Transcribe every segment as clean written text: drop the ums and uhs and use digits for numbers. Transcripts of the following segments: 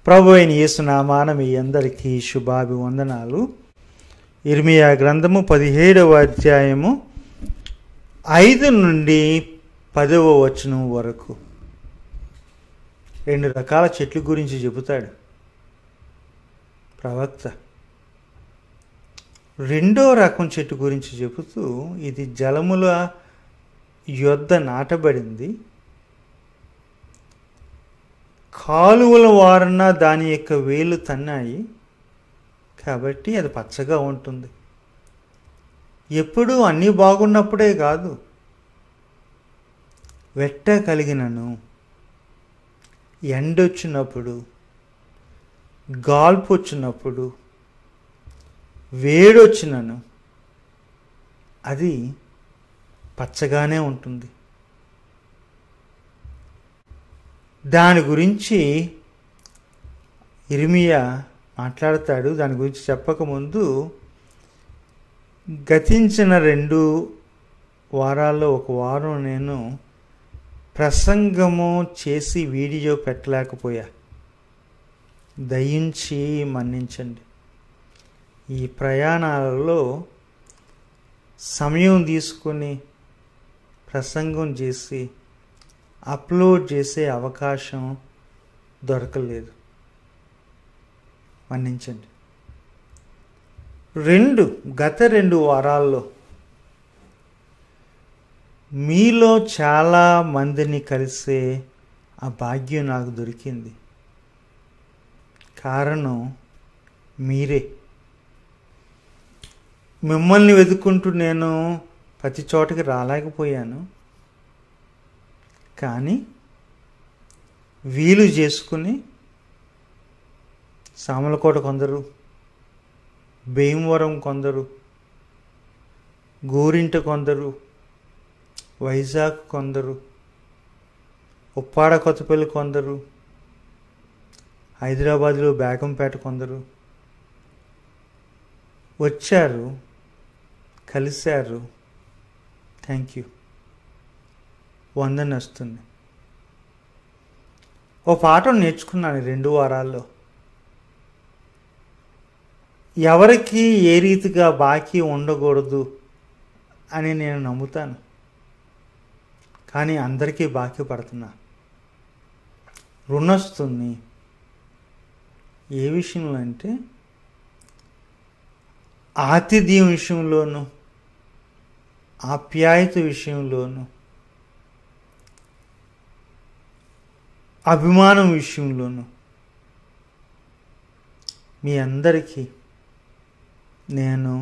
ప్రభు అయిన యేసు నామాన మీ అందరికీ శుభాభివందనాలు. ఇర్మియా గ్రంథము 17వ అధ్యాయము 5 నుండి 10వ వచనం వరకు 2 రకాల చెట్ల గురించి చెబుతాడు ప్రవక్త. రెండో రకం చెట్టు గురించి చెబుతూ, ఇది జలముల యొద్ద నాటబడింది, కాలువల వారన దాని యొక్క వేలు తన్నాయి, కాబట్టి అది పచ్చగా ఉంటుంది. ఎప్పుడూ అన్నీ బాగున్నప్పుడే కాదు, వెట్ట కలిగినను, ఎండొచ్చినప్పుడు, గాల్పు వచ్చినప్పుడు, వేడొచ్చినను అది పచ్చగానే ఉంటుంది. దాని గురించి ఇర్మియా మాట్లాడతాడు. దాని గురించి చెప్పకముందు, గతించిన 2 వారాల్లో ఒక వారం నేను ప్రసంగము చేసి వీడియో పెట్టలేకపోయా. దయించి మన్నించండి. ఈ ప్రయాణాలలో సమయం తీసుకొని ప్రసంగం చేసి అప్లోడ్ చేసే అవకాశం దొరకలేదు, మన్నించండి. గత 2 వారాల్లో మీలో చాలా మందిని కలిసే ఆ భాగ్యం నాకు దొరికింది. కారణం మీరే. మిమ్మల్ని వెతుక్కుంటూ నేను ప్రతి చోటకి రాలేకపోయాను, కానీ వీలు చేసుకుని సామలకోట కొందరు, భీమవరం కొందరు, గోరింట కొందరు, వైజాగ్ కొందరు, ఉప్పాడ కొత్తపల్లి కొందరు, హైదరాబాదులో బేగంపేట కొందరు వచ్చారు, కలిశారు. Thank you. వందన వస్తుంది. ఓ పాఠం నేర్చుకున్నాను 2 వారాల్లో. ఎవరికి ఏ రీతిగా బాకీ ఉండకూడదు అని నేను నమ్ముతాను, కానీ అందరికీ బాకీ పడుతున్నా. రుణస్తుని ఏ విషయంలో అంటే, ఆతిథ్యం విషయంలోనూ, ఆప్యాయత విషయంలోనూ, అభిమానం విషయంలోనూ మీ అందరికీ నేను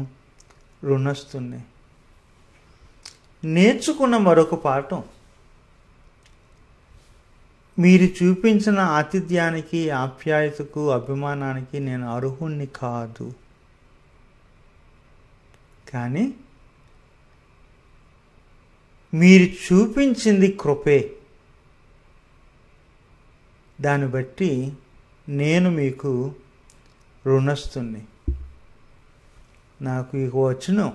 రుణస్తుని. నేర్చుకున్న మరొక పాఠం, మీరు చూపించిన ఆతిథ్యానికి, ఆప్యాయతకు, అభిమానానికి నేను అర్హుణ్ణి కాదు, కానీ మీరు చూపించింది కృపే. దాన్ని బట్టి నేను మీకు రుణస్తుని. నాకు ఇక వచనం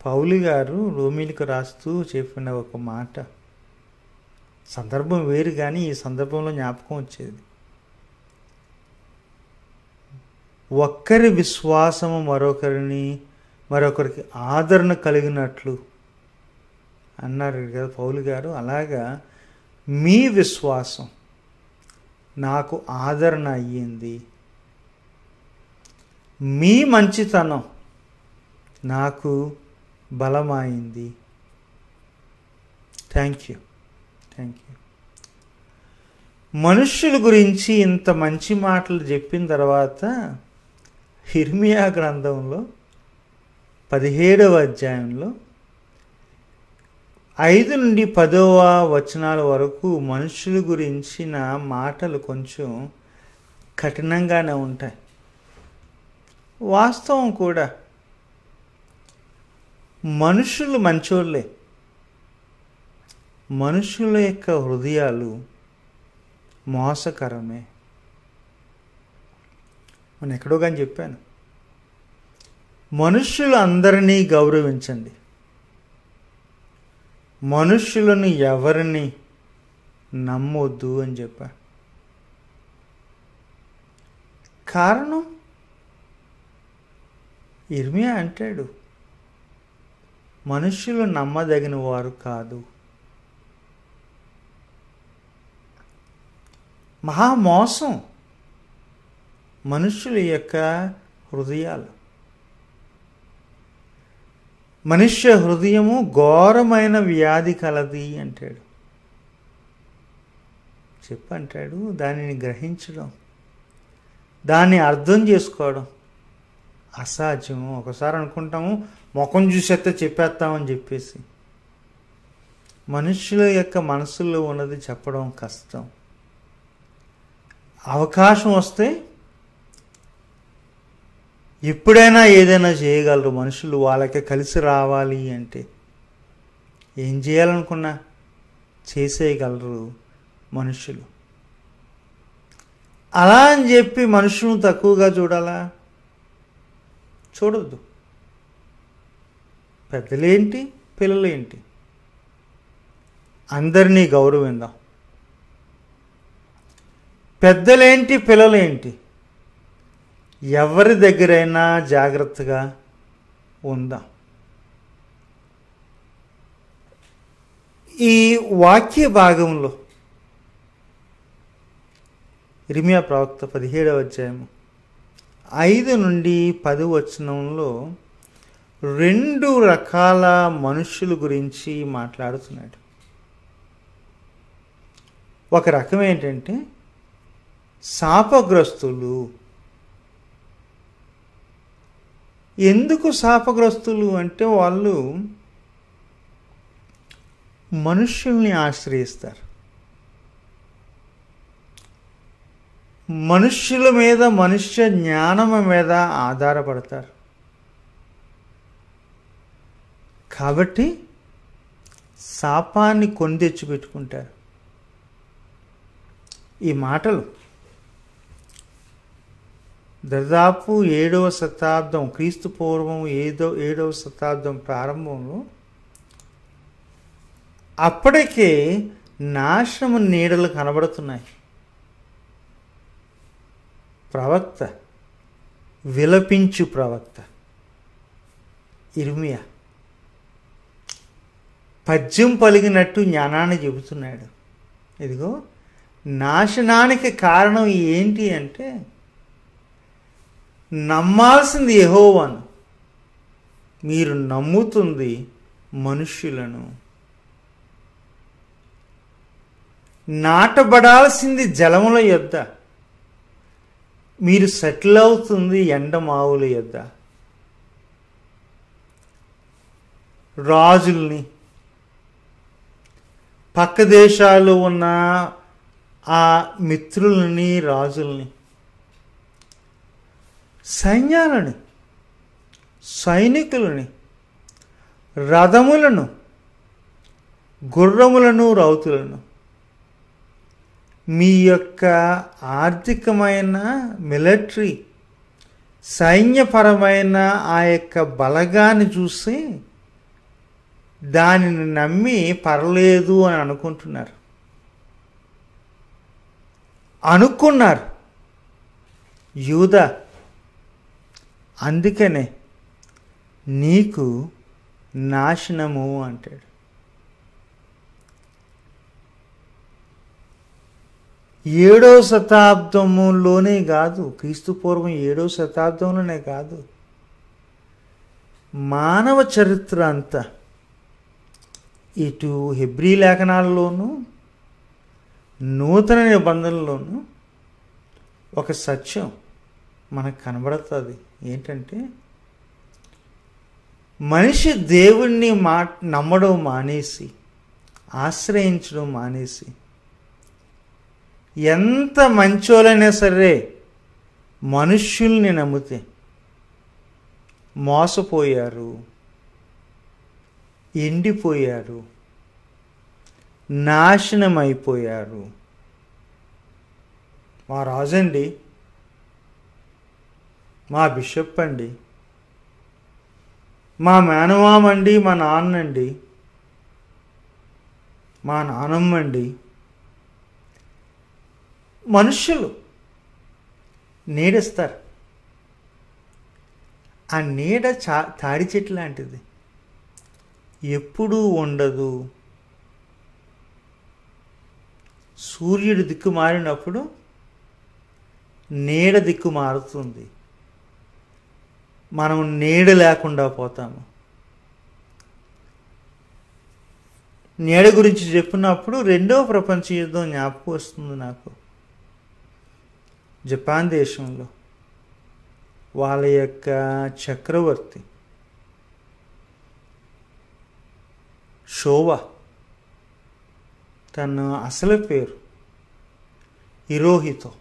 పౌలు గారు రోమీలకు రాస్తూ చెప్పిన ఒక మాట, సందర్భం వేరు కానీ ఈ సందర్భంలో జ్ఞాపకం వచ్చేది. ఒక్కరి విశ్వాసము మరొకరికి ఆదరణ కలిగినట్లు అన్నారు కదా పౌలు గారు. అలాగా మీ విశ్వాసం నాకు ఆదరణ అయ్యింది, మీ మంచితనం నాకు బలమైంది. Thank you. మనుష్యుల గురించి ఇంత మంచి మాటలు చెప్పిన తర్వాత ఇర్మియా గ్రంథంలో 17వ అధ్యాయంలో 5 నుండి 10వ వచనాల వరకు మనుషుల గురించిన మాటలు కొంచెం కఠినంగానే ఉంటాయి. వాస్తవం కూడా. మనుషులు మంచోళ్ళే. మనుషుల యొక్క హృదయాలు మోసకరమే. నేను ఎక్కడో కానీ చెప్పాను, మనుష్యులు అందరినీ గౌరవించండి, మనుష్యులను ఎవరిని నమ్మొద్దు అని చెప్పా. కారణం ఇర్మియా అంటాడు, మనుష్యులు నమ్మదగిన వారు కాదు. మహామోసం మనుష్యుల యొక్క హృదయాలు. మనుష్య హృదయము ఘోరమైన వ్యాధి కలది అంటాడు. చెప్పంటాడు, దానిని గ్రహించడం, దాన్ని అర్థం చేసుకోవడం అసాధ్యము. ఒకసారి అనుకుంటాము ముఖం చూసేస్తే చెప్పేస్తామని చెప్పేసి. మనుషుల యొక్క మనసులో ఉన్నది చెప్పడం కష్టం. అవకాశం వస్తే ఎప్పుడైనా ఏదైనా చేయగలరు మనుషులు. వాళ్ళకి కలిసి రావాలి అంటే ఏం చేయాలనుకున్నా చేసేయగలరు మనుషులు. అలా అని చెప్పి మనుషులను తక్కువగా చూడాలా? చూడొద్దు. పెద్దలేంటి పిల్లలేంటి అందరినీ గౌరవిందాం. పెద్దలేంటి పిల్లలేంటి ఎవరి దగ్గరైనా జాగ్రత్తగా ఉందాం. ఈ వాక్య భాగంలో ఇర్మియా ప్రవక్త 17వ అధ్యాయము 5 నుండి 10 వచనంలో 2 రకాల మనుషుల గురించి మాట్లాడుతున్నాడు. ఒక రకం ఏంటంటే శాపగ్రస్తులు. ఎందుకు శాపగ్రస్తులు అంటే వాళ్ళు మనుష్యుల్ని ఆశ్రయిస్తారు. మనుష్యుల మీద, మనుష్య జ్ఞానం మీద ఆధారపడతారు. కాబట్టి శాపాన్ని కొని తెచ్చిపెట్టుకుంటారు. ఈ మాటలు దాదాపు 7వ శతాబ్దం, క్రీస్తు పూర్వం 7వ శతాబ్దం ప్రారంభంలో అప్పటికే నాశనము నీడలు కనబడుతున్నాయి. ప్రవక్త, విలపించు ప్రవక్త ఇర్మియా పద్యం పలిగినట్టు జ్ఞానాన్ని చెబుతున్నాడు. ఇదిగో నాశనానికి కారణం ఏంటి అంటే నమ్మాల్సింది యెహోవాను, మీరు నమ్ముతుంది మనుష్యులను. నాటబడాల్సింది జలముల యొద్ద, మీరు సెటిల్ అవుతుంది ఎండమావుల యొద్ద. రాజుల్ని, పక్క దేశాలు ఉన్న ఆ మిత్రులని, రాజుల్ని, సైన్యాలను, సైనికులని, రథములను, గుర్రములను, రౌతులను, మీ యొక్క ఆర్థికమైన మిలిటరీ సైన్యపరమైన ఆ యొక్క బలగాన్ని చూసి దానిని నమ్మి పర్లేదు అని అనుకున్నారు యూదా. అందుకనే నీకు నాశనము అంటాడు. ఏడవ శతాబ్దంలోనే కాదు, క్రీస్తు పూర్వం 7వ శతాబ్దంలోనే కాదు, మానవ చరిత్ర అంతా ఇటు హెబ్రీ లేఖనాల్లోనూ నూతన నిబంధనలోనూ ఒక సత్యం మనకు కనబడుతుంది. ఏంటంటే మనిషి దేవుణ్ణి నమ్మడం మానేసి, ఆశ్రయించడం మానేసి, ఎంత మంచోళ్ళైనా సరే మనుష్యుల్ని నమ్మితే మోసపోయారు, ఎండిపోయారు, నాశనమైపోయారు. మా రాజండి, మా బిషప్ అండి, మా మేనమామండి, మా నాన్నండి, మా నానమ్మండి. మనుషులు నీడిస్తారు. ఆ నీడ తాడి చెట్టు లాంటిది, ఎప్పుడూ ఉండదు. సూర్యుడు దిక్కు మారినప్పుడు నీడ దిక్కు మారుతుంది, మనం నీడ లేకుండా పోతాము. నీడ గురించి చెప్పినప్పుడు రెండవ ప్రపంచ యుద్ధం జ్ఞాపకం వస్తుంది నాకు. జపాన్ దేశంలో వాళ్ళ యొక్క చక్రవర్తి షోవా, తన అసలు పేరు హిరోహితో,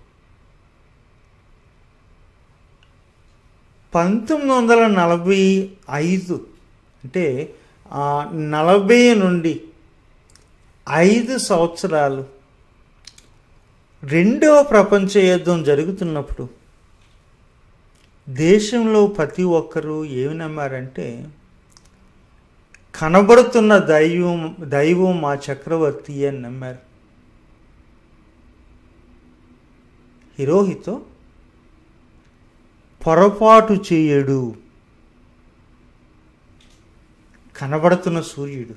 1945 అంటే 40 నుండి 5 సంవత్సరాలు రెండవ ప్రపంచ యుద్ధం జరుగుతున్నప్పుడు దేశంలో ప్రతి ఒక్కరూ ఏమి నమ్మారంటే, కనబడుతున్న దైవం మా చక్రవర్తి అని నమ్మారు. హిరోహితో పొరపాటు చేయడు. కనబడుతున్న సూర్యుడు,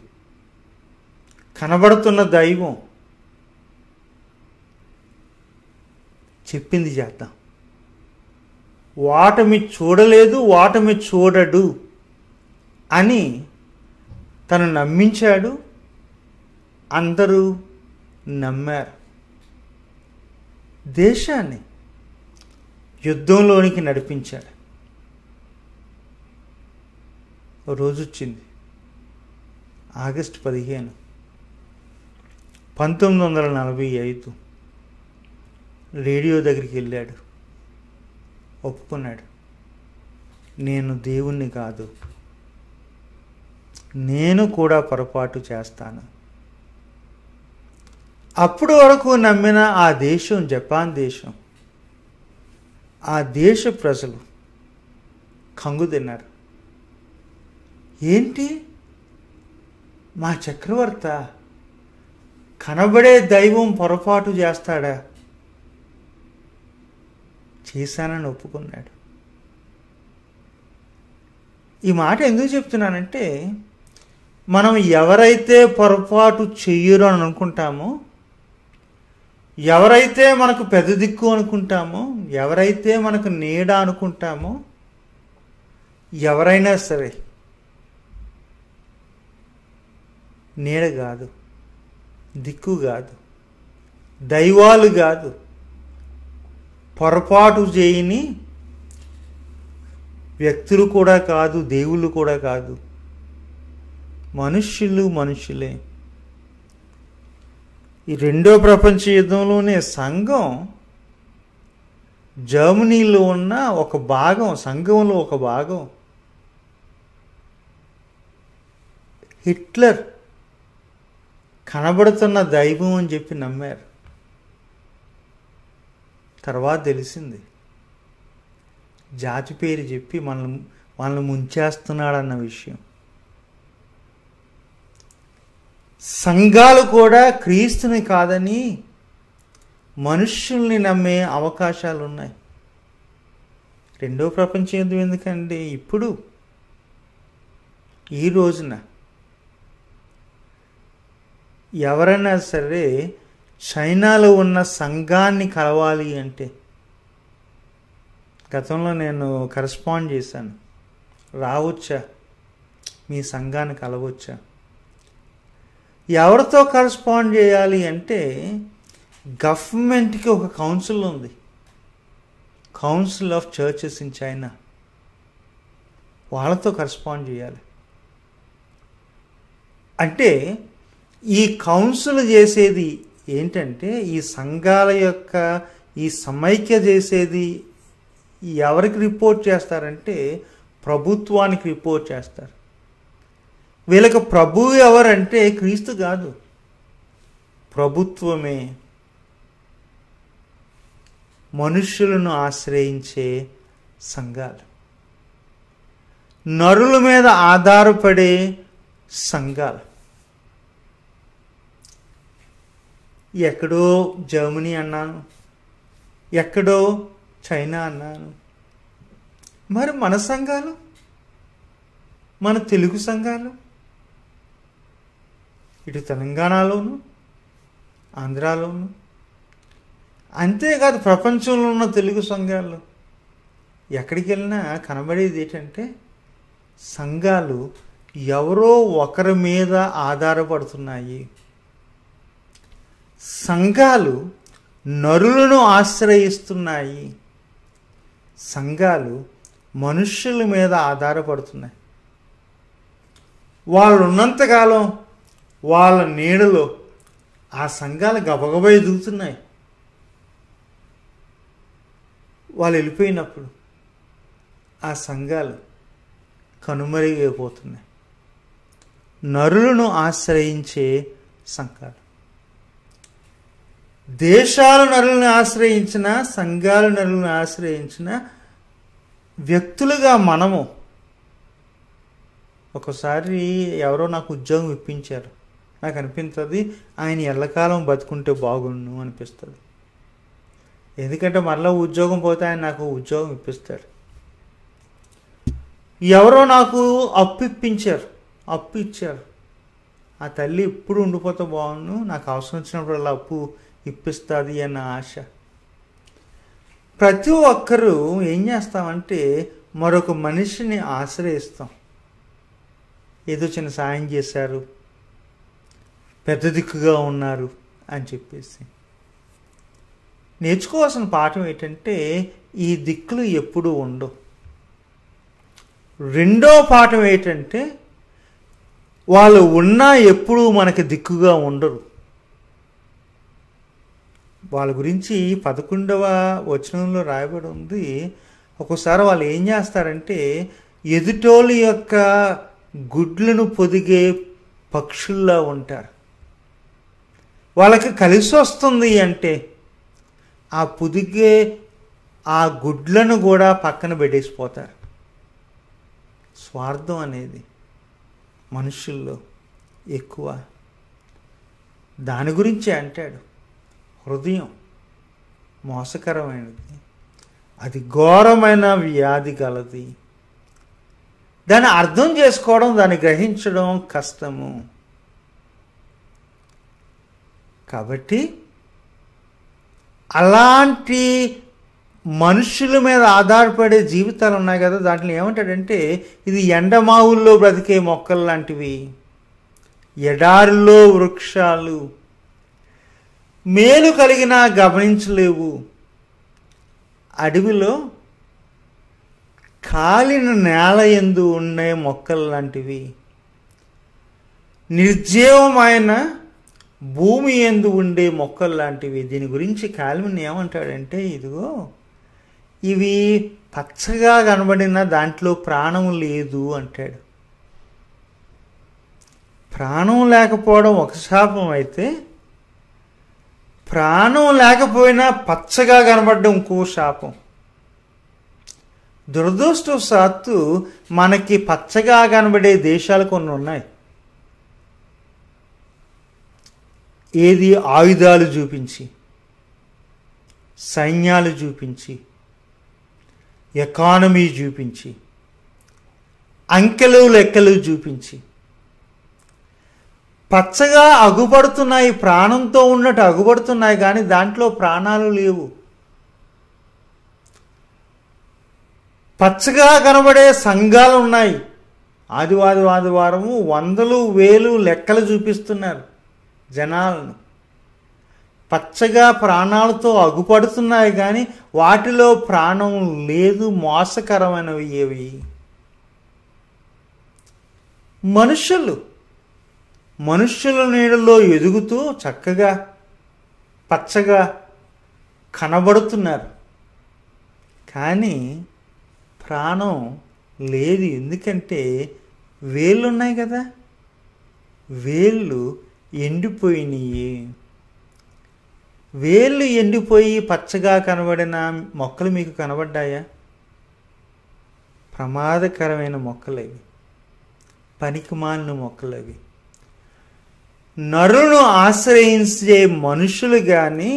కనబడుతున్న దైవం చెప్పింది చేద్దాం, వాటమి చూడలేదు, వాటమి చూడడు అని తను నమ్మించాడు. అందరూ నమ్మారు. దేశాన్ని యుద్ధంలోనికి నడిపించాడు. ఓ రోజు వచ్చింది, ఆగస్టు 15, 1945. రేడియో దగ్గరికి వెళ్ళాడు, ఒప్పుకున్నాడు, నేను దేవుణ్ణి కాదు, నేను కూడా పొరపాటు చేస్తాను. అప్పుడు వరకు నమ్మిన ఆ దేశం, జపాన్ దేశం, ఆ దేశ ప్రజలు కంగు తిన్నారు. ఏంటి, మా చక్రవర్తి కనబడే దైవం పొరపాటు చేస్తాడా? చేశానని ఒప్పుకున్నాడు. ఈ మాట ఎందుకు చెప్తున్నానంటే, మనం ఎవరైతే పొరపాటు చెయ్యరు అని అనుకుంటామో, ఎవరైతే మనకు పెద్ద దిక్కు అనుకుంటామో, ఎవరైతే మనకు నీడ అనుకుంటామో, ఎవరైనా సరే నీడ కాదు, దిక్కు కాదు, దైవాలు కాదు, పొరపాటు చేయని వ్యక్తులు కూడా కాదు, దేవుళ్ళు కూడా కాదు, మనుషులే. ఈ రెండో ప్రపంచ యుద్ధంలోనే సంఘం జర్మనీలో ఉన్న ఒక భాగం, సంఘంలో ఒక భాగం హిట్లర్ కనబడుతున్న దైవం అని చెప్పి నమ్మారు. తర్వాత తెలిసింది, జాతి పేరు చెప్పి మనల్ని ముంచేస్తున్నాడన్న విషయం. సంఘాలు కూడా క్రీస్తుని కాదని మనుష్యుల్ని నమ్మే అవకాశాలు ఉన్నాయి. రెండో ప్రపంచ యుద్ధం ఎందుకండి, ఇప్పుడు ఈ రోజున ఎవరైనా సరే చైనాలో ఉన్న సంఘాన్ని కలవాలి అంటే, గతంలో నేను కరెస్పాండ్ చేశాను, రావచ్చా, మీ సంఘాన్ని కలవచ్చా? ఎవరితో కరెస్పాండ్ చేయాలి అంటే, గవర్నమెంట్కి ఒక కౌన్సిల్ ఉంది, council of churches in China. వాళ్ళతో కరెస్పాండ్ చేయాలి. అంటే ఈ కౌన్సిల్ చేసేది ఏంటంటే, ఈ సంఘాల యొక్క ఈ సమైక్య చేసేది ఎవరికి రిపోర్ట్ చేస్తారంటే, ప్రభుత్వానికి రిపోర్ట్ చేస్తారు. వీళ్ళకి ప్రభువు ఎవరంటే క్రీస్తు కాదు, ప్రభుత్వమే. మనుష్యులను ఆశ్రయించే సంఘాలు, నరుల మీద ఆధారపడే సంఘాలు. ఎక్కడో జర్మనీ అన్నాను, ఎక్కడో చైనా అన్నాను. మరి మన సంఘాలు, మన తెలుగు సంఘాలు, ఇటు తెలంగాణలోను, ఆంధ్రాలోను, అంతేకాదు ప్రపంచంలో ఉన్న తెలుగు సంఘాలు ఎక్కడికి వెళ్ళినా కనబడేది ఏంటంటే సంఘాలు ఎవరో ఒకరి మీద ఆధారపడుతున్నాయి. సంఘాలు నరులను ఆశ్రయిస్తున్నాయి. సంఘాలు మనుష్యుల మీద ఆధారపడుతున్నాయి. వాళ్ళు ఉన్నంతకాలం వాళ్ళ నీడలో ఆ సంఘాలు గబగబా ఎదుగుతున్నాయి. వాళ్ళు వెళ్ళిపోయినప్పుడు ఆ సంఘాలు కనుమరుగైపోతున్నాయి. నరులను ఆశ్రయించే సంఘాలు. దేశాలు నరులను ఆశ్రయించిన, సంఘాలు నరులను ఆశ్రయించిన వ్యక్తులుగా మనము. ఒకసారి ఎవరో నాకు ఉద్యోగం ఇప్పించారు. నాకు అనిపిస్తుంది ఆయన ఎల్లకాలం బతుకుంటే బాగుండు అనిపిస్తుంది. ఎందుకంటే మరలా ఉద్యోగం పోతే ఆయన నాకు ఉద్యోగం ఇప్పిస్తాడు. ఎవరో నాకు అప్పు ఇచ్చారు. ఆ తల్లి ఎప్పుడు ఉండిపోతే బాగుండు, నాకు అవసరం వచ్చినప్పుడు అలా అప్పు ఇప్పిస్తుంది అన్న ఆశ. ప్రతి ఒక్కరూ ఏం చేస్తామంటే మరొక మనిషిని ఆశ్రయిస్తాం. ఏదో చిన్న సాయం చేశారు, పెద్ద దిక్కుగా ఉన్నారు అని చెప్పేసి. నేర్చుకోవాల్సిన పాఠం ఏంటంటే ఈ దిక్కులు ఎప్పుడూ ఉండవు. రెండో పాఠం ఏంటంటే వాళ్ళు ఉన్నా ఎప్పుడూ మనకి దిక్కుగా ఉండరు. వాళ్ళ గురించి 11వ వచనంలో రాయబడి ఉంది. ఒక్కోసారి వాళ్ళు ఏం చేస్తారంటే ఎదుటోళ్ళ యొక్క గుడ్లను పొదిగే పక్షుల్లా ఉంటారు. వాళ్ళకి కలిసి వస్తుంది అంటే ఆ పొదిగే ఆ గుడ్లను కూడా పక్కన పెట్టేసిపోతారు. స్వార్థం అనేది మనుషుల్లో ఎక్కువ. దాని గురించి అంటాడు, హృదయం మోసకరమైనది, అది ఘోరమైన వ్యాధి గలది. దాన్ని అర్థం చేసుకోవడం, దాన్ని గ్రహించడం కష్టము. కాబట్టి అలాంటి మనుషుల మీద ఆధారపడే జీవితాలు ఉన్నాయి కదా, దాంట్లో ఏమంటాడంటే ఇది ఎండమావుల్లో బ్రతికే మొక్కలు లాంటివి, ఎడారిలో వృక్షాలు, మేలు కలిగినా గమనించలేవు, అడవిలో కాలిన నేల యందు ఉండే మొక్కలు లాంటివి, నిర్జీవమైన భూమి యందు ఉండే మొక్కలు లాంటివి. దీని గురించి కాల్విన్ ఏమంటాడంటే ఇదిగో ఇవి పచ్చగా కనబడిన దాంట్లో ప్రాణం లేదు అంటాడు. ప్రాణం లేకపోవడం ఒక శాపం అయితే, ప్రాణం లేకపోయినా పచ్చగా కనబడడం ఇంకో శాపం. దురదృష్టవశాత్తు మనకి పచ్చగా కనబడే దేశాలు కొన్ని ఉన్నాయి. ఏది ఆయుధాలు చూపించి, సైన్యాలు చూపించి, ఎకానమీ చూపించి, అంకెలు లెక్కలు చూపించి పచ్చగా అగుపడుతున్నాయి, ప్రాణంతో ఉన్నట్టు అగుపడుతున్నాయి, కానీ దాంట్లో ప్రాణాలు లేవు. పచ్చగా కనబడే సంఘాలు ఉన్నాయి. ఆదివారము వందలు వేలు లెక్కలు చూపిస్తున్నారు జనాలను. పచ్చగా ప్రాణాలతో అగుపడుతున్నాయి కానీ వాటిలో ప్రాణం లేదు. మోసకరమైనవి ఏవి? మనుష్యుల నీడలో ఎదుగుతూ చక్కగా పచ్చగా కనబడుతున్నారు, కానీ ప్రాణం లేదు. ఎందుకంటే వేళ్ళు ఉన్నాయి కదా, వేళ్ళు ఎండిపోయినాయి. వేళ్ళు ఎండిపోయి పచ్చగా కనబడిన మొక్కలు మీకు కనబడ్డాయా? ప్రమాదకరమైన మొక్కలు అవి, పనికిమాలిన మొక్కలు అవి. నరులను ఆశ్రయించే మనుషులు కానీ,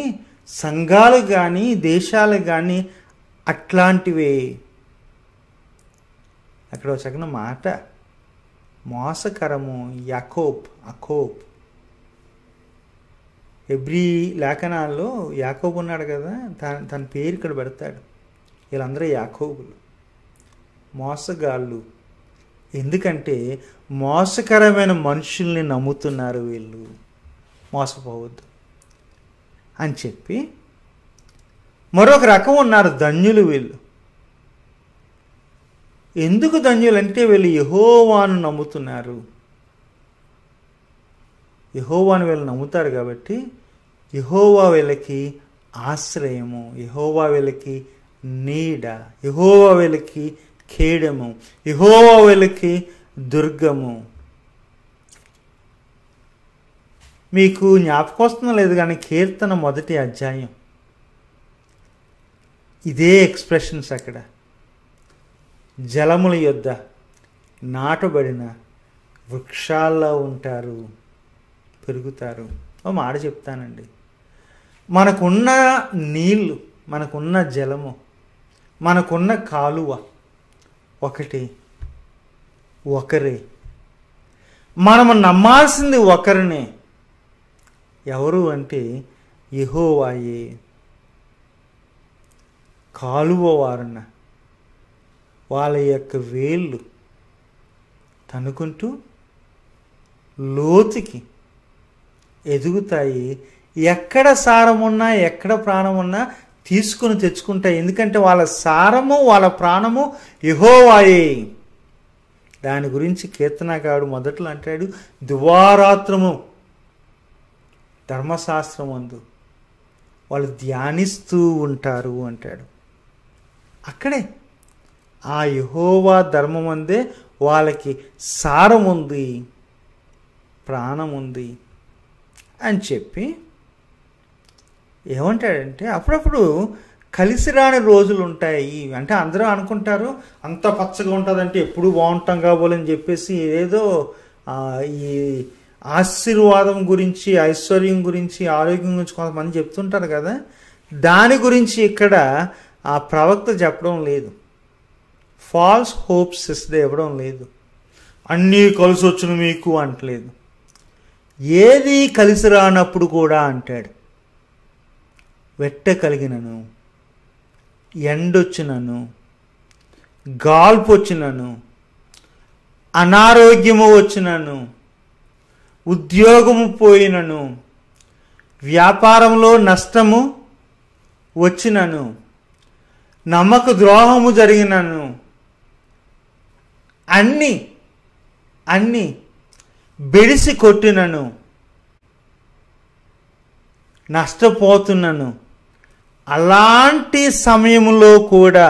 సంఘాలు కానీ, దేశాలు కానీ అట్లాంటివే. అక్కడ ఒక మాట, మోసకరము, అకోబ్. ఎబ్రీ లేఖనాల్లో యాకోబు ఉన్నాడు కదా, తన పేరు ఇక్కడ పెడతాడు. వీళ్ళందరూ యాకోబులు, మోసగాళ్ళు. ఎందుకంటే మోసకరమైన మనుషుల్ని నమ్ముతున్నారు వీళ్ళు, మోసపోవద్దు అని చెప్పి. మరొక రకం ఉన్నారు, ధన్యులు వీళ్ళు. ఎందుకు ధన్యులంటే వీళ్ళు యెహోవాను నమ్ముతున్నారు. యెహోవాను వీళ్ళు నమ్ముతారు కాబట్టి యెహోవా వీళ్ళకి ఆశ్రయము, యెహోవా వీళ్ళకి నీడ, యెహోవా వీళ్ళకి ఖేడము, యెహోవా వీళ్ళకి దుర్గము. మీకు జ్ఞాపకం వస్తుందో లేదు కానీ కీర్తన 1వ అధ్యాయం ఇదే ఎక్స్ప్రెషన్స్ అక్కడ. జలముల యొద్ద నాటబడిన వృక్షాల్లో ఉంటారు, పెరుగుతారు. ఓ మాట చెప్తానండి, మనకున్న నీళ్ళు, మనకున్న జలము, మనకున్న కాలువ ఒకరే. మనము నమ్మాల్సింది ఒకరినే. ఎవరు అంటే యెహోవాయే. కాలువ వారున వాళ్ళ యొక్క వేళ్ళు తనుకుంటూ లోతుకి ఎదుగుతాయి. ఎక్కడ సారమున్నా, ఎక్కడ ప్రాణమున్నా తీసుకుని తెచ్చుకుంటాయి. ఎందుకంటే వాళ్ళ సారము, వాళ్ళ ప్రాణము యెహోవాయే. దాని గురించి కీర్తనకారుడు మొదట్లో అంటాడు, దివారాత్రము ధర్మశాస్త్రమందు వాళ్ళు ధ్యానిస్తూ ఉంటారు అంటాడు. అక్కడే ఆ యెహోవా ధర్మమందే వాళ్ళకి సారం ఉంది, ప్రాణం ఉంది అని చెప్పి ఏమంటాడంటే, అప్పుడప్పుడు కలిసి రాని రోజులు ఉంటాయి. అంటే అందరూ అనుకుంటారు అంత పచ్చగా ఉంటుందంటే ఎప్పుడు బాగుంటాం కాబోలని చెప్పేసి ఏదో ఈ ఆశీర్వాదం గురించి, ఐశ్వర్యం గురించి, ఆరోగ్యం గురించి కొంతమంది చెప్తుంటారు కదా. దాని గురించి ఇక్కడ ఆ ప్రవక్త చెప్పడం లేదు, ఫాల్స్ హోప్స్ ఇవ్వడం లేదు. అన్నీ కలిసి వచ్చిన మీకు అంటలేదు. ఏది కలిసి రానప్పుడు కూడా అంటాడు, వెట్ట కలిగినను, ఎండొచ్చినను, గాల్పు వచ్చినను, అనారోగ్యము వచ్చినను, ఉద్యోగము పోయినను, వ్యాపారంలో నష్టము వచ్చినను, నమ్మక ద్రోహము జరిగినను, అన్ని బెడిసి కొట్టినను, నష్టపోతున్నాను, అలాంటి సమయంలో కూడా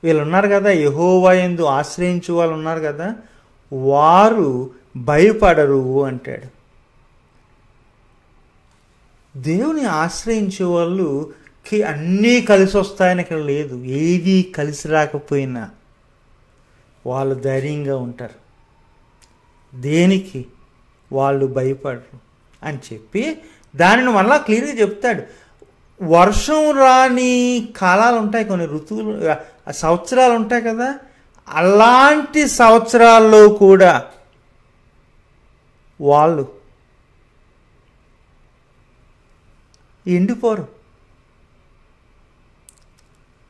వీళ్ళు ఉన్నారు కదా, యెహోవా యందు ఆశ్రయించు వాళ్ళు ఉన్నారు కదా, వారు భయపడరు అంటాడు. దేవుని ఆశ్రయించే వాళ్ళకి అన్నీ కలిసి వస్తాయని ఇక్కడ లేదు. ఏది కలిసి రాకపోయినా వాళ్ళు ధైర్యంగా ఉంటారు, దేనికి వాళ్ళు భయపడరు అని చెప్పి దానిని మళ్ళా క్లియర్గా చెప్తాడు. వర్షం రాని కాలాలు ఉంటాయి, కొన్ని ఋతువులు, సంవత్సరాలు ఉంటాయి కదా, అలాంటి సంవత్సరాల్లో కూడా వాళ్ళు ఎండిపోరు,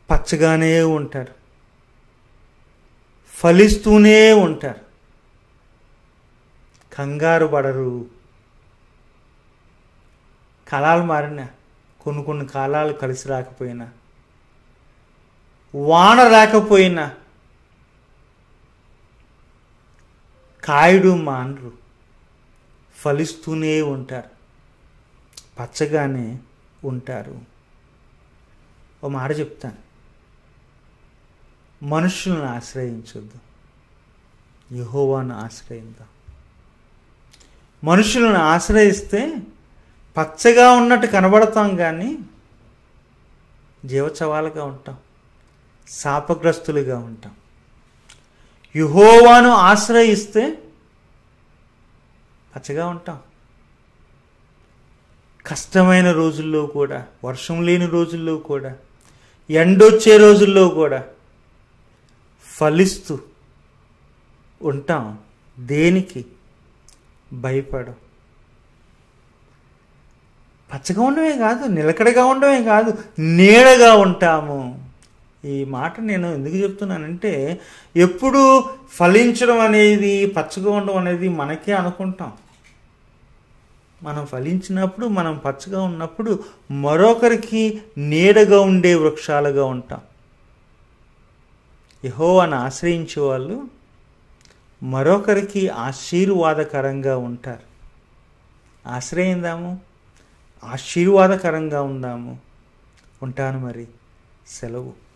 పచ్చగానే ఉంటారు, ఫలిస్తూనే ఉంటారు, కంగారు పడరు. కాలాలు మారినా, కొన్ని కాలాలు కలిసి రాకపోయినా, వాన రాకపోయినా కాయడు మానరు, ఫలిస్తూనే ఉంటారు, పచ్చగానే ఉంటారు. ఒక మాట చెప్తాను, మనుషులను ఆశ్రయించొద్దు, యెహోవాను ఆశ్రయిద్దాం. మనుషులను ఆశ్రయిస్తే పచ్చగా ఉన్నట్టు కనబడతాం కానీ జీవచవాలుగా ఉంటాం, శాపగ్రస్తులుగా ఉంటాం. యెహోవాను ఆశ్రయిస్తే పచ్చగా ఉంటాం. కష్టమైన రోజుల్లో కూడా, వర్షం లేని రోజుల్లో కూడా ఎండొచ్చే రోజుల్లో కూడా ఫలిస్తూ ఉంటాం. దేనికి భయపడం. పచ్చగా ఉండడమే కాదు, నిలకడగా ఉండడమే కాదు, నీడగా ఉంటాము. ఈ మాట నేను ఎందుకు చెప్తున్నానంటే, ఎప్పుడు ఫలించడం అనేది, పచ్చగా ఉండడం అనేది మనకే అనుకుంటాం. మనం ఫలించినప్పుడు, మనం పచ్చగా ఉన్నప్పుడు మరొకరికి నీడగా ఉండే వృక్షాలుగా ఉంటాం. యెహోవాను ఆశ్రయించే వాళ్ళు మరొకరికి ఆశీర్వాదకరంగా ఉంటారు. ఆశ్రయిందాము, ఆశీర్వాదకరంగా ఉందాము. ఉంటాను మరి, సెలవు.